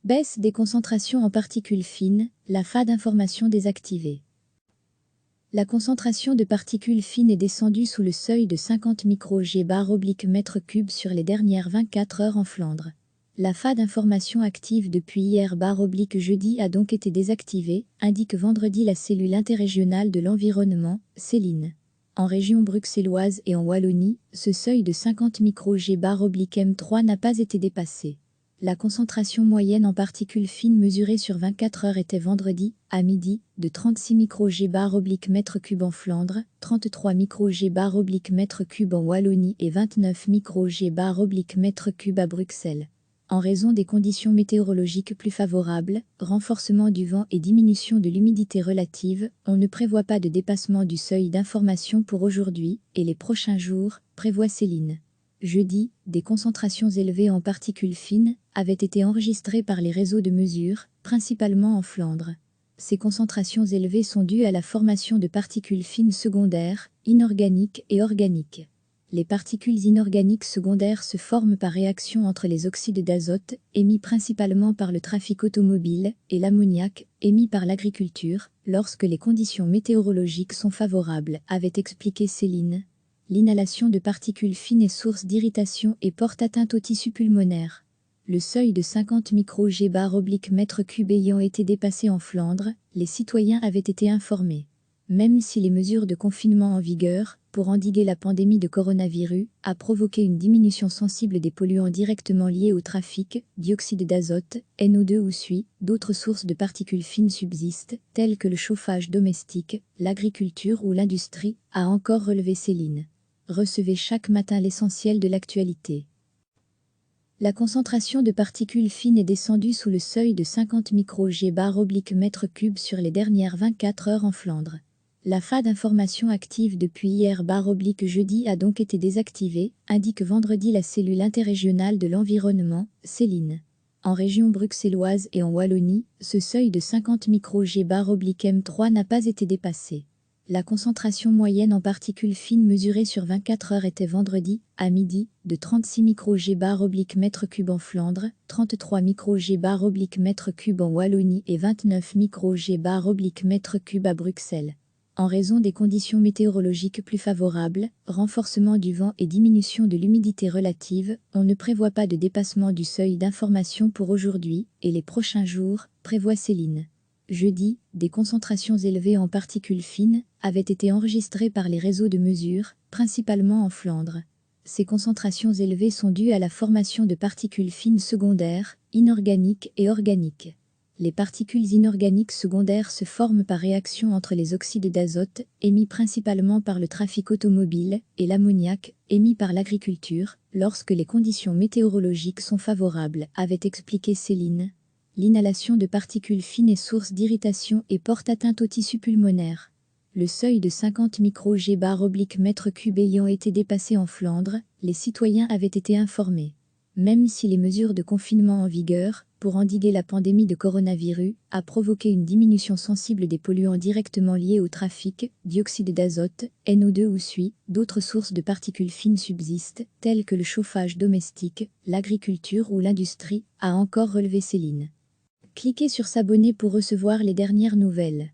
Baisse des concentrations en particules fines, la FA d'information désactivée. La concentration de particules fines est descendue sous le seuil de 50 microG/m3 sur les dernières 24 heures en Flandre. La FA d'information active depuis hier/jeudi a donc été désactivée, indique vendredi la cellule interrégionale de l'environnement, Céline. En région bruxelloise et en Wallonie, ce seuil de 50 microG/m3 n'a pas été dépassé. La concentration moyenne en particules fines mesurée sur 24 heures était vendredi, à midi, de 36 microG/m3 en Flandre, 33 microG/m3 en Wallonie et 29 microG/m3 à Bruxelles. En raison des conditions météorologiques plus favorables, renforcement du vent et diminution de l'humidité relative, on ne prévoit pas de dépassement du seuil d'information pour aujourd'hui et les prochains jours, prévoit Céline. Jeudi, des concentrations élevées en particules fines avaient été enregistrées par les réseaux de mesure, principalement en Flandre. Ces concentrations élevées sont dues à la formation de particules fines secondaires, inorganiques et organiques. Les particules inorganiques secondaires se forment par réaction entre les oxydes d'azote, émis principalement par le trafic automobile, et l'ammoniac, émis par l'agriculture, lorsque les conditions météorologiques sont favorables, avait expliqué Céline. L'inhalation de particules fines est source d'irritation et porte atteinte au tissu pulmonaire. Le seuil de 50 microG/m3 ayant été dépassé en Flandre, les citoyens avaient été informés. Même si les mesures de confinement en vigueur, pour endiguer la pandémie de coronavirus, a provoqué une diminution sensible des polluants directement liés au trafic, dioxyde d'azote, NO2 ou SUI, d'autres sources de particules fines subsistent, telles que le chauffage domestique, l'agriculture ou l'industrie, a encore relevé Céline. Recevez chaque matin l'essentiel de l'actualité. La concentration de particules fines est descendue sous le seuil de 50 microG/m3 sur les dernières 24 heures en Flandre. La FA d'information active depuis hier/jeudi a donc été désactivée, indique vendredi la cellule interrégionale de l'environnement, Céline. En région bruxelloise et en Wallonie, ce seuil de 50 microG/m3 n'a pas été dépassé. La concentration moyenne en particules fines mesurée sur 24 heures était vendredi, à midi, de 36 microG/m3 en Flandre, 33 microG/m3 en Wallonie et 29 microG/m3 à Bruxelles. En raison des conditions météorologiques plus favorables, renforcement du vent et diminution de l'humidité relative, on ne prévoit pas de dépassement du seuil d'information pour aujourd'hui et les prochains jours, prévoit Céline. Jeudi, des concentrations élevées en particules fines avaient été enregistrées par les réseaux de mesure, principalement en Flandre. Ces concentrations élevées sont dues à la formation de particules fines secondaires, inorganiques et organiques. Les particules inorganiques secondaires se forment par réaction entre les oxydes d'azote, émis principalement par le trafic automobile, et l'ammoniac, émis par l'agriculture, lorsque les conditions météorologiques sont favorables, avait expliqué Céline. L'inhalation de particules fines est source d'irritation et porte atteinte au tissu pulmonaire. Le seuil de 50 microG/m3 ayant été dépassé en Flandre, les citoyens avaient été informés. Même si les mesures de confinement en vigueur, pour endiguer la pandémie de coronavirus, a provoqué une diminution sensible des polluants directement liés au trafic, dioxyde d'azote, NO2 ou SUI, d'autres sources de particules fines subsistent, telles que le chauffage domestique, l'agriculture ou l'industrie, a encore relevé Céline. Cliquez sur s'abonner pour recevoir les dernières nouvelles.